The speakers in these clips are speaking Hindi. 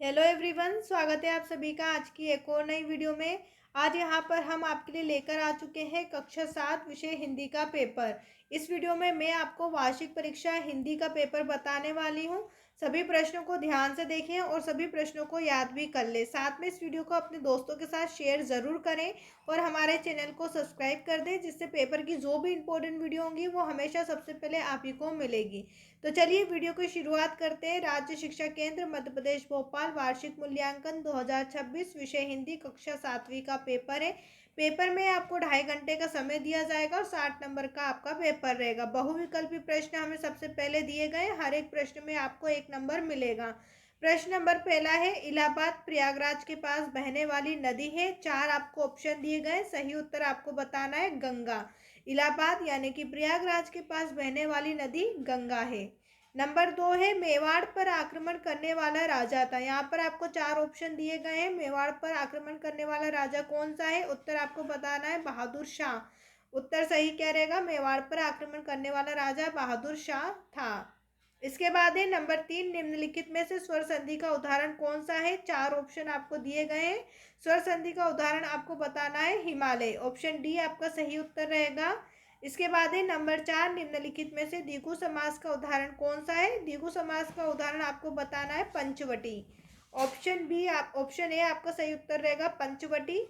हेलो एवरीवन, स्वागत है आप सभी का आज की एक और नई वीडियो में। आज यहाँ पर हम आपके लिए लेकर आ चुके हैं कक्षा 7 विषय हिंदी का पेपर। इस वीडियो में मैं आपको वार्षिक परीक्षा हिंदी का पेपर बताने वाली हूँ। सभी प्रश्नों को ध्यान से देखें और सभी प्रश्नों को याद भी कर लें। साथ में इस वीडियो को अपने दोस्तों के साथ शेयर ज़रूर करें और हमारे चैनल को सब्सक्राइब कर दें, जिससे पेपर की जो भी इंपॉर्टेंट वीडियो होंगी वो हमेशा सबसे पहले आप ही को मिलेगी। तो चलिए वीडियो की शुरुआत करते हैं। राज्य शिक्षा केंद्र मध्य प्रदेश भोपाल वार्षिक मूल्यांकन 2026 विषय हिंदी कक्षा 7वीं का पेपर है। पेपर में आपको 2.5 घंटे का समय दिया जाएगा और 60 नंबर का आपका पेपर रहेगा। बहुविकल्पी प्रश्न हमें सबसे पहले दिए गए, हर एक प्रश्न में आपको 1 नंबर मिलेगा। प्रश्न नंबर पहला है, इलाहाबाद प्रयागराज के पास बहने वाली नदी है। 4 आपको ऑप्शन दिए गए, सही उत्तर आपको बताना है गंगा। इलाहाबाद यानी कि प्रयागराज के पास बहने वाली नदी गंगा है। नंबर 2 है, मेवाड़ पर आक्रमण करने वाला राजा था। यहाँ पर आपको 4 ऑप्शन दिए गए हैं। मेवाड़ पर आक्रमण करने वाला राजा कौन सा है? उत्तर आपको बताना है बहादुर शाह। उत्तर सही क्या रहेगा? मेवाड़ पर आक्रमण करने वाला राजा बहादुर शाह था। इसके बाद है नंबर 3, निम्नलिखित में से स्वर संधि का उदाहरण कौन सा है? 4 ऑप्शन आपको दिए गए हैं। स्वर संधि का उदाहरण आपको बताना है हिमालय। ऑप्शन डी आपका सही उत्तर रहेगा। इसके बाद है नंबर 4, निम्नलिखित में से द्विगु समास का उदाहरण कौन सा है? द्विगु समास का उदाहरण आपको बताना है पंचवटी। ऑप्शन ए आपका सही उत्तर रहेगा पंचवटी।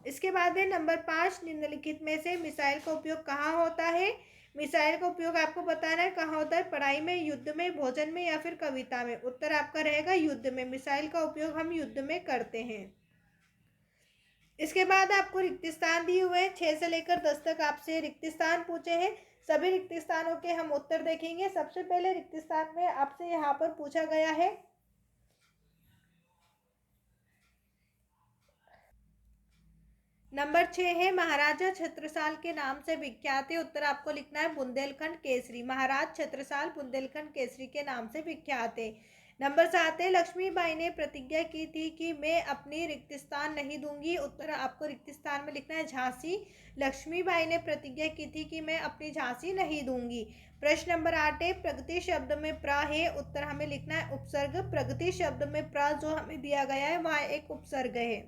इसके बाद है नंबर 5, निम्नलिखित में से मिसाइल का उपयोग कहाँ होता है? मिसाइल का उपयोग आपको बताना है कहाँ होता है? पढ़ाई में, युद्ध में, भोजन में या फिर कविता में। उत्तर आपका रहेगा युद्ध में। मिसाइल का उपयोग हम युद्ध में करते हैं। इसके बाद आपको रिक्त स्थान दिए हुए हैं। 6 से लेकर 10 तक आपसे रिक्त स्थान पूछे हैं। सभी रिक्त स्थानों के हम उत्तर देखेंगे। सबसे पहले रिक्त स्थान में आपसे यहाँ पर पूछा गया है, नंबर 6 है, महाराजा छत्रसाल के नाम से विख्यात है। उत्तर आपको लिखना है बुंदेलखंड केसरी। महाराज छत्रसाल बुंदेलखंड केसरी के नाम से विख्यात है। नंबर 7 है, लक्ष्मीबाई ने प्रतिज्ञा की थी कि मैं अपनी रिक्त स्थान नहीं दूंगी। उत्तर आपको रिक्त स्थान में लिखना है झांसी। लक्ष्मीबाई ने प्रतिज्ञा की थी कि मैं अपनी झांसी नहीं दूंगी। प्रश्न नंबर 8 है, प्रगति शब्द में प्र है। उत्तर हमें लिखना है उपसर्ग। प्रगति शब्द में प्र जो हमें दिया गया है वह एक उपसर्ग है।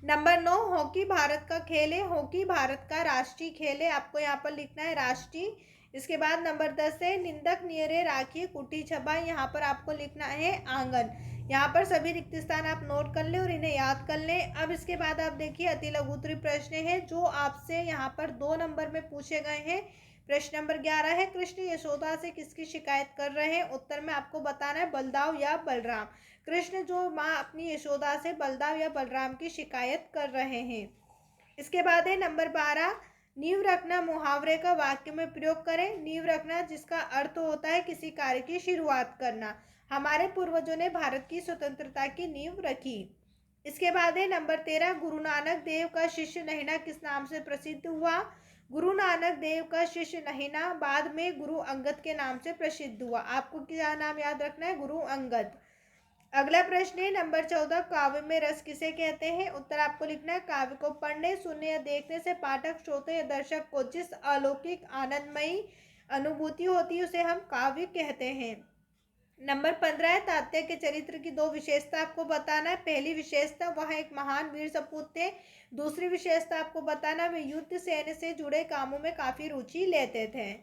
नंबर 9, हॉकी भारत का खेल है। हॉकी भारत का राष्ट्रीय खेल है। आपको यहाँ पर लिखना है राष्ट्रीय। इसके बाद नंबर 10 है, निंदक नियरे राखी कुटी छबा। यहाँ पर आपको लिखना है आंगन। यहाँ पर सभी रिक्त स्थान आप नोट कर ले और इन्हें याद कर लें। अब इसके बाद आप देखिए अति लघु उत्तरीय प्रश्न है जो आपसे यहाँ पर 2 नंबर में पूछे गए हैं। प्रश्न नंबर 11 है, कृष्ण यशोदा से किसकी शिकायत कर रहे हैं? उत्तर में आपको बताना है बलदाव या बलराम। कृष्ण जो माँ अपनी यशोदा से बलदाव या बलराम की शिकायत कर रहे हैं। इसके बाद है नंबर 12, नींव रखना मुहावरे का वाक्य में प्रयोग करें। नींव रखना जिसका अर्थ होता है किसी कार्य की शुरुआत करना। हमारे पूर्वजों ने भारत की स्वतंत्रता की नींव रखी। इसके बाद है नंबर 13, गुरु नानक देव का शिष्य नहीना किस नाम से प्रसिद्ध हुआ? गुरु नानक देव का शिष्य नहीना बाद में गुरु अंगद के नाम से प्रसिद्ध हुआ। आपको क्या नाम याद रखना है? गुरु अंगद। अगला प्रश्न है नंबर 14, काव्य में रस किसे कहते हैं? उत्तर आपको लिखना है काव्य को पढ़ने, सुनने या देखने से पाठक, श्रोता या दर्शक को जिस अलौकिक आनंदमयी अनुभूति होती है उसे हम काव्य कहते हैं। नंबर 15 है, तात्या के चरित्र की 2 विशेषता आपको बताना है। पहली विशेषता, वह एक महान वीर सपूत थे। दूसरी विशेषता आपको बताना, वे युद्ध सैन्य से जुड़े कामों में काफी रुचि लेते थे।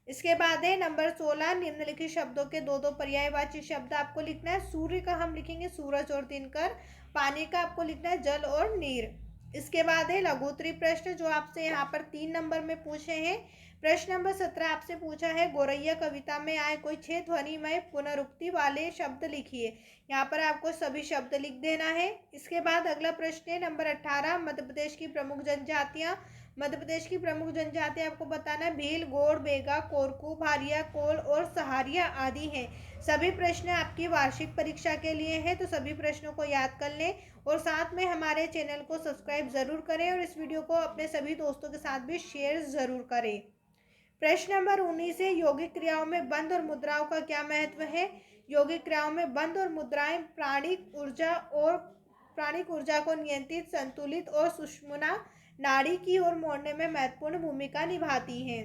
इसके बाद है नंबर 16, निम्नलिखित शब्दों के 2 पर्यायवाची शब्द आपको लिखना है। सूर्य का हम लिखेंगे सूरज और दिनकर। पानी का आपको लिखना है जल और नीर। इसके बाद है लघु उत्तरीय प्रश्न जो आपसे यहाँ पर 3 नंबर में पूछे हैं। प्रश्न नंबर 17 आपसे पूछा है, गोरैया कविता में आए कोई 6 ध्वनिमय पुनरुक्ति वाले शब्द लिखिए। यहाँ पर आपको सभी शब्द लिख देना है। इसके बाद अगला प्रश्न है नंबर 18, मध्य प्रदेश की प्रमुख जनजातियाँ। मध्य प्रदेश की प्रमुख जनजातियाँ आपको बताना है भील, गोंड, बेगा, कोरकू, भारिया, कोल और सहारिया आदि हैं। सभी प्रश्न आपकी वार्षिक परीक्षा के लिए हैं, तो सभी प्रश्नों को याद कर लें और साथ में हमारे चैनल को सब्सक्राइब जरूर करें और इस वीडियो को अपने सभी दोस्तों के साथ भी शेयर जरूर करें। प्रश्न नंबर 19 है, यौगिक क्रियाओं में बंध और मुद्राओं का क्या महत्व है? यौगिक क्रियाओं में बंध और मुद्राएं प्राणिक ऊर्जा को नियंत्रित, संतुलित और सुषुम्ना नाड़ी की ओर मोड़ने में महत्वपूर्ण भूमिका निभाती हैं।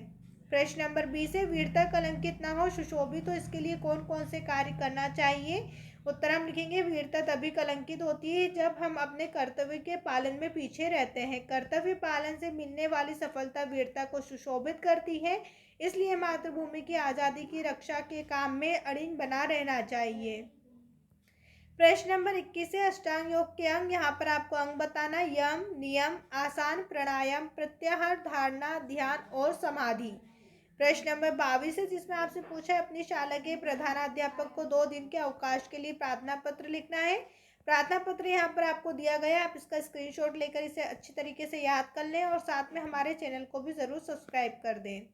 प्रश्न नंबर 20 है, वीरता कलंकित न हो, सुशोभित हो, इसके लिए कौन कौन से कार्य करना चाहिए? उत्तर हम लिखेंगे, वीरता तभी कलंकित होती है जब हम अपने कर्तव्य के पालन में पीछे रहते हैं। कर्तव्य पालन से मिलने वाली सफलता वीरता को सुशोभित करती है, इसलिए मातृभूमि की आज़ादी की रक्षा के काम में अड़िग बना रहना चाहिए। प्रश्न नंबर 21 है, अष्टांग योग के अंग। यहाँ पर आपको अंग बताना, यम, नियम, आसन, प्राणायाम, प्रत्याहार, धारणा, ध्यान और समाधि। प्रश्न नंबर 22 है, जिसमें आपसे पूछा है, अपनी शाला के प्रधानाध्यापक को 2 दिन के अवकाश के लिए प्रार्थना पत्र लिखना है। प्रार्थना पत्र यहाँ पर आपको दिया गया है, आप इसका स्क्रीनशॉट लेकर इसे अच्छी तरीके से याद कर लें और साथ में हमारे चैनल को भी ज़रूर सब्सक्राइब कर दें।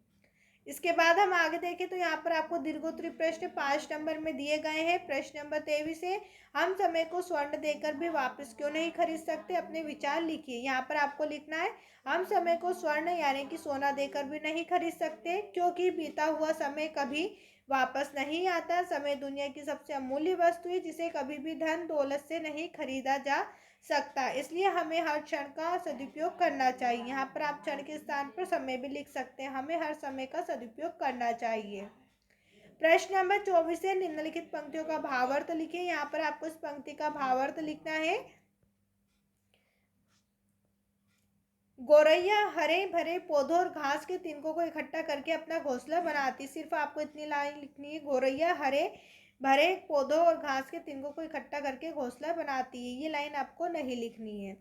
इसके बाद हम आगे देखें तो यहाँ पर आपको दीर्घोत्तरी प्रश्न 5 नंबर में दिए गए हैं। प्रश्न नंबर 23 है, हम समय को स्वर्ण देकर भी वापस क्यों नहीं खरीद सकते? अपने विचार लिखिए। यहाँ पर आपको लिखना है, हम समय को स्वर्ण यानी कि सोना देकर भी नहीं खरीद सकते, क्योंकि बीता हुआ समय कभी वापस नहीं आता। समय दुनिया की सबसे अमूल्य वस्तु है, जिसे कभी भी धन दौलत से नहीं खरीदा जा सकता, इसलिए हमें हर क्षण का सदुपयोग करना चाहिए। यहाँ पर आप क्षण के स्थान पर समय भी लिख सकते हैं, हमें हर समय का सदुपयोग करना चाहिए। प्रश्न नंबर 24 है, निम्नलिखित पंक्तियों का भावार्थ लिखिए। यहाँ पर आपको इस पंक्ति का भावार्थ लिखना है, गौरैया हरे भरे पौधों और घास के तिनकों को इकट्ठा करके अपना घोंसला बनाती। सिर्फ आपको इतनी लाइन लिखनी है, गौरैया हरे भरे पौधों और घास के तिनकों को इकट्ठा करके घोंसला बनाती है। ये लाइन आपको नहीं लिखनी है।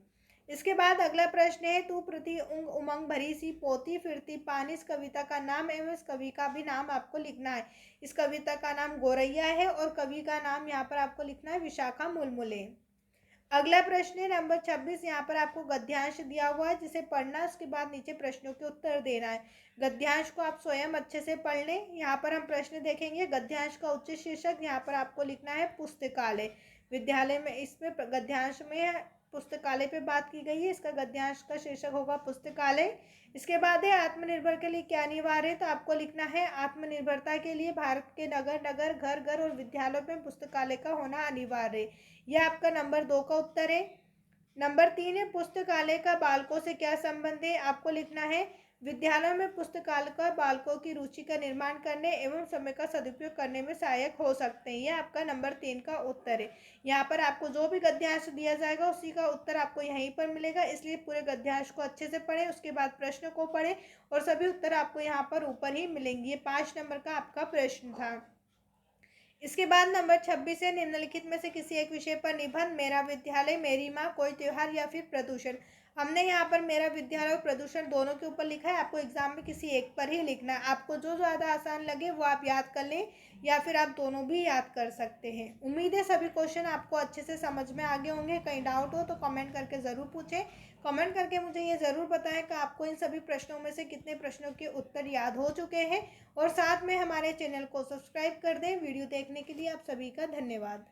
इसके बाद अगला प्रश्न है, तू प्रति उमंग भरी सी पोती फिरती पानी। इस कविता का नाम एवं इस कवि का भी नाम आपको लिखना है। इस कविता का नाम गौरैया है और कवि का नाम यहाँ पर आपको लिखना है विशाखा मुलमुले। अगला प्रश्न है नंबर 26। यहाँ पर आपको गद्यांश दिया हुआ है, जिसे पढ़ना, उसके बाद नीचे प्रश्नों के उत्तर देना है। गद्यांश को आप स्वयं अच्छे से पढ़ लें। यहाँ पर हम प्रश्न देखेंगे, गद्यांश का उच्च शीर्षक यहाँ पर आपको लिखना है पुस्तकालय। विद्यालय में इसमें गद्यांश में पुस्तकालय पे बात की गई है, इसका गद्यांश का शीर्षक होगा पुस्तकालय। इसके बाद है, आत्मनिर्भर के लिए क्या अनिवार्य है? तो आपको लिखना है, आत्मनिर्भरता के लिए भारत के नगर नगर घर घर और विद्यालयों में पुस्तकालय का होना अनिवार्य है। यह आपका नंबर 2 का उत्तर है। नंबर 3 है, पुस्तकालय का बालकों से क्या संबंध है? आपको लिखना है, विद्यालयों में पुस्तकालय का बालकों की रुचि का निर्माण करने एवं समय का सदुपयोग करने में सहायक हो सकते हैं। यह आपका नंबर 3 का उत्तर है। यहाँ पर आपको जो भी गद्यांश दिया जाएगा उसी का उत्तर आपको यहीं पर मिलेगा, इसलिए पूरे गद्यांश को अच्छे से पढ़ें, उसके बाद प्रश्न को पढ़ें और सभी उत्तर आपको यहाँ पर ऊपर ही मिलेंगे। ये 5 नंबर का आपका प्रश्न था। इसके बाद नंबर 26 है, निम्नलिखित में से किसी एक विषय पर निबंध। मेरा विद्यालय, मेरी माँ, कोई त्योहार या फिर प्रदूषण। हमने यहाँ पर मेरा विद्यालय और प्रदूषण दोनों के ऊपर लिखा है, आपको एग्जाम में किसी एक पर ही लिखना है। आपको जो ज़्यादा आसान लगे वो आप याद कर लें या फिर आप दोनों भी याद कर सकते हैं। उम्मीद है सभी क्वेश्चन आपको अच्छे से समझ में आ गए होंगे। कहीं डाउट हो तो कमेंट करके ज़रूर पूछें। कमेंट करके मुझे ये ज़रूर बताएं कि आपको इन सभी प्रश्नों में से कितने प्रश्नों के उत्तर याद हो चुके हैं और साथ में हमारे चैनल को सब्सक्राइब कर दें। वीडियो देखने के लिए आप सभी का धन्यवाद।